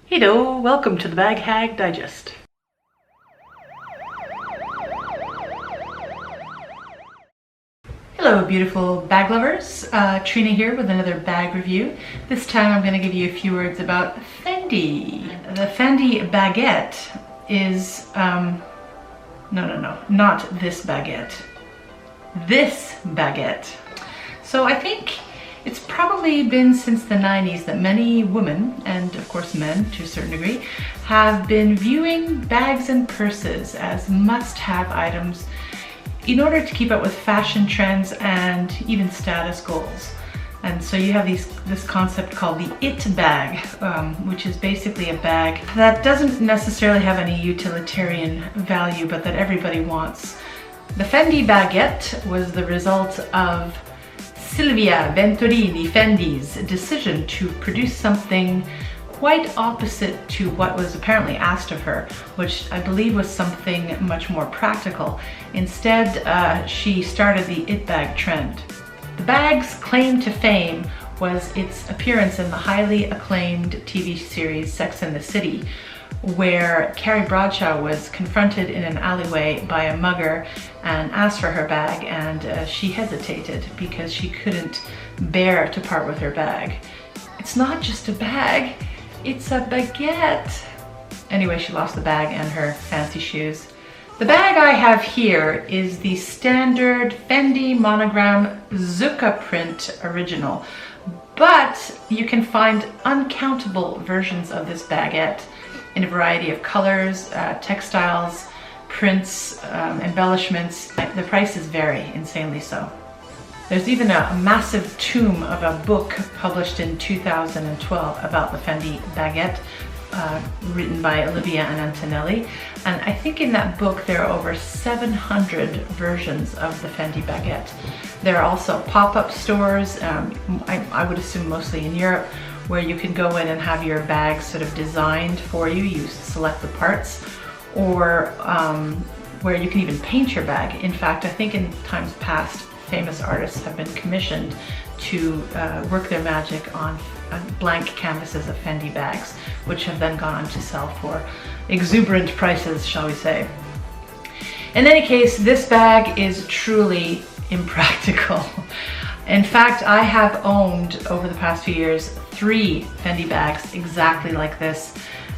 Hello, welcome to the Bag Hag Digest. Hello beautiful bag lovers, Trina here with another bag review. This time I'm going to give you a few words about Fendi. The Fendi Baguette is, not this baguette. This baguette. So I think it's probably been since the 90s that many women, and of course men to a certain degree, have been viewing bags and purses as must-have items in order to keep up with fashion trends and even status goals. And so you have this concept called the it bag, which is basically a bag that doesn't necessarily have any utilitarian value, but that everybody wants. The Fendi Baguette was the result of Silvia Venturini Fendi's decision to produce something quite opposite to what was apparently asked of her, which I believe was something much more practical. Instead, she started the it bag trend. The bag's claim to fame was its appearance in the highly acclaimed TV series Sex and the City, where Carrie Bradshaw was confronted in an alleyway by a mugger and asked for her bag, and she hesitated because she couldn't bear to part with her bag. It's not just a bag, it's a baguette. Anyway, she lost the bag and her fancy shoes. The bag I have here is the standard Fendi monogram Zucca print original, but you can find uncountable versions of this baguette in a variety of colors, textiles, prints, embellishments. The prices vary insanely so. There's even a massive tome of a book published in 2012 about the Fendi Baguette, written by Olivia and Antonelli. And I think in that book there are over 700 versions of the Fendi Baguette. There are also pop-up stores, I would assume mostly in Europe, where you can go in and have your bag sort of designed for you. You select the parts, or where you can even paint your bag. In fact, I think in times past, famous artists have been commissioned to work their magic on blank canvases of Fendi bags, which have then gone on to sell for exuberant prices, shall we say. In any case, this bag is truly impractical. In fact, I have owned over the past few years 3 Fendi bags exactly like this.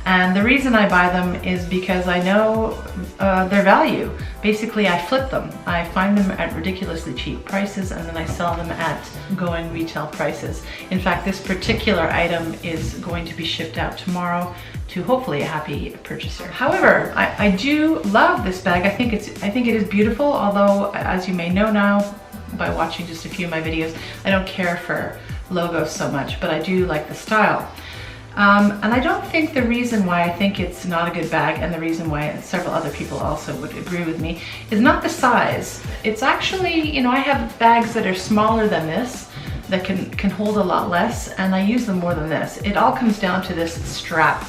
And the reason I buy them is because I know their value. Basically, I flip them. I find them at ridiculously cheap prices, and then I sell them at going retail prices. In fact, this particular item is going to be shipped out tomorrow to hopefully a happy purchaser. However, I do love this bag. I think it is beautiful, although as you may know now by watching just a few of my videos, I don't care for logos so much, but I do like the style. And I don't think the reason why I think it's not a good bag, and the reason why several other people also would agree with me, is not the size. It's actually, you know, I have bags that are smaller than this, that can hold a lot less, and I use them more than this. It all comes down to this strap.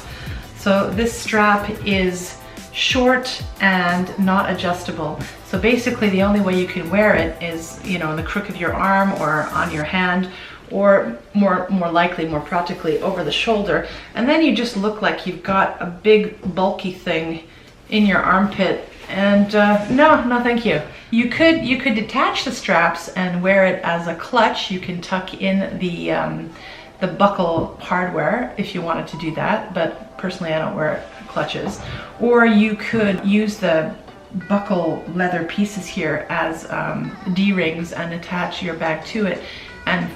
So this strap is short and not adjustable. So basically the only way you can wear it is, you know, in the crook of your arm or on your hand, or more likely, more practically, over the shoulder. And then you just look like you've got a big bulky thing in your armpit, and no thank you. You could detach the straps and wear it as a clutch. You can tuck in the buckle hardware if you wanted to do that, but personally I don't wear clutches. Or you could use the buckle leather pieces here as D-rings and attach your bag to it, and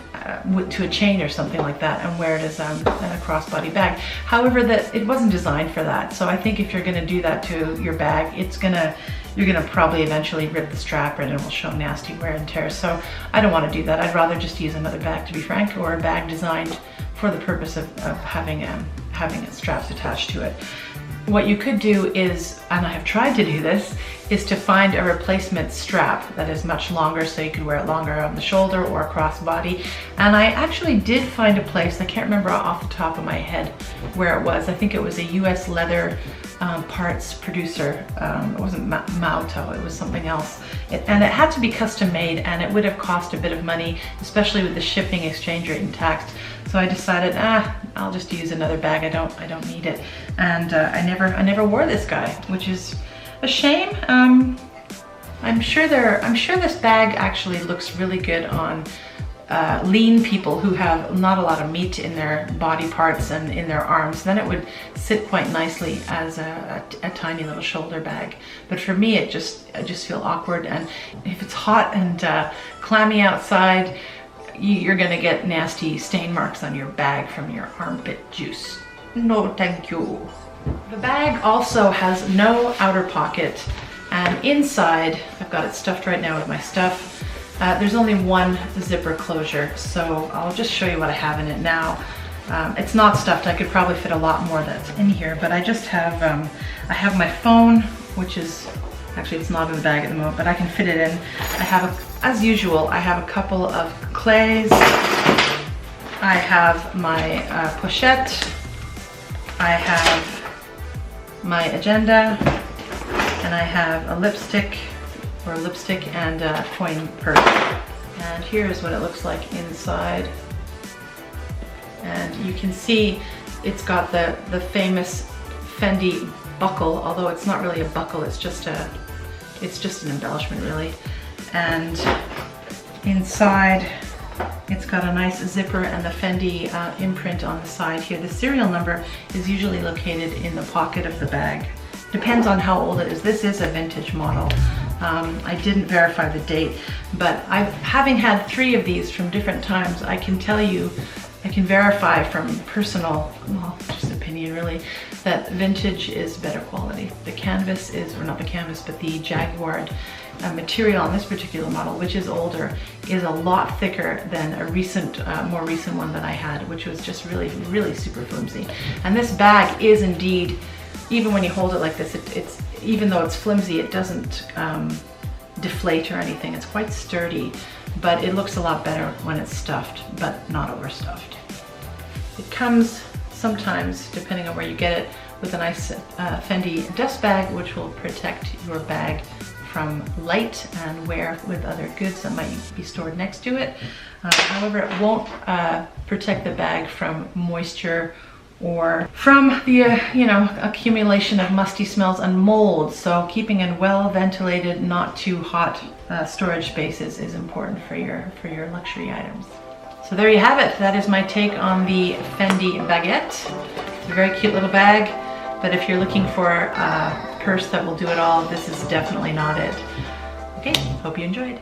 to a chain or something like that, and wear it as a crossbody bag. However, it wasn't designed for that. So I think if you're gonna do that to your bag, you're gonna probably eventually rip the strap, and it will show nasty wear and tear. So I don't want to do that. I'd rather just use another bag, to be frank, or a bag designed for the purpose of having straps attached to it. What you could do is, and I have tried to do this, is to find a replacement strap that is much longer, so you could wear it longer on the shoulder or across body. And I actually did find a place, I can't remember off the top of my head where it was. I think it was a US leather parts producer. It wasn't Mauto, it was something else. And it had to be custom made, and it would have cost a bit of money, especially with the shipping, exchange rate, and tax. So I decided, I'll just use another bag. I don't need it. And I never wore this guy, which is a shame. I'm sure this bag actually looks really good on lean people who have not a lot of meat in their body parts and in their arms. Then it would sit quite nicely as a tiny little shoulder bag. But for me, I just feel awkward. And if it's hot and clammy outside, you're gonna get nasty stain marks on your bag from your armpit juice. No, thank you. The bag also has no outer pocket, and inside, I've got it stuffed right now with my stuff. There's only one zipper closure, so I'll just show you what I have in it now. It's not stuffed. I could probably fit a lot more that's in here, but I just have, I have my phone, which is, actually it's not in the bag at the moment, but I can fit it in. I have, as usual, I have a couple of clays. I have my pochette. I have my agenda, and I have a lipstick and a coin purse. And here's what it looks like inside. And you can see it's got the famous Fendi buckle, although it's not really a buckle, it's just an embellishment really. And inside it's got a nice zipper and the Fendi imprint on the side here. The serial number is usually located in the pocket of the bag. Depends on how old it is. This is a vintage model. I didn't verify the date, but having had 3 of these from different times, I can tell you, I can verify from personal, well, just opinion really, that vintage is better quality. The canvas is, or not the canvas, but the jaguar material on this particular model, which is older, is a lot thicker than a recent, more recent one that I had, which was just really, really super flimsy. And this bag is indeed, even when you hold it like this, it's even though it's flimsy, it doesn't deflate or anything. It's quite sturdy, but it looks a lot better when it's stuffed, but not overstuffed. It comes sometimes, depending on where you get it, with a nice Fendi dust bag, which will protect your bag from light and wear with other goods that might be stored next to it. However, it won't protect the bag from moisture or from the accumulation of musty smells and mold. So keeping in well ventilated, not too hot storage spaces is important for your luxury items. So there you have it. That is my take on the Fendi Baguette. It's a very cute little bag, but if you're looking for a purse that will do it all, this is definitely not it. Okay, hope you enjoyed.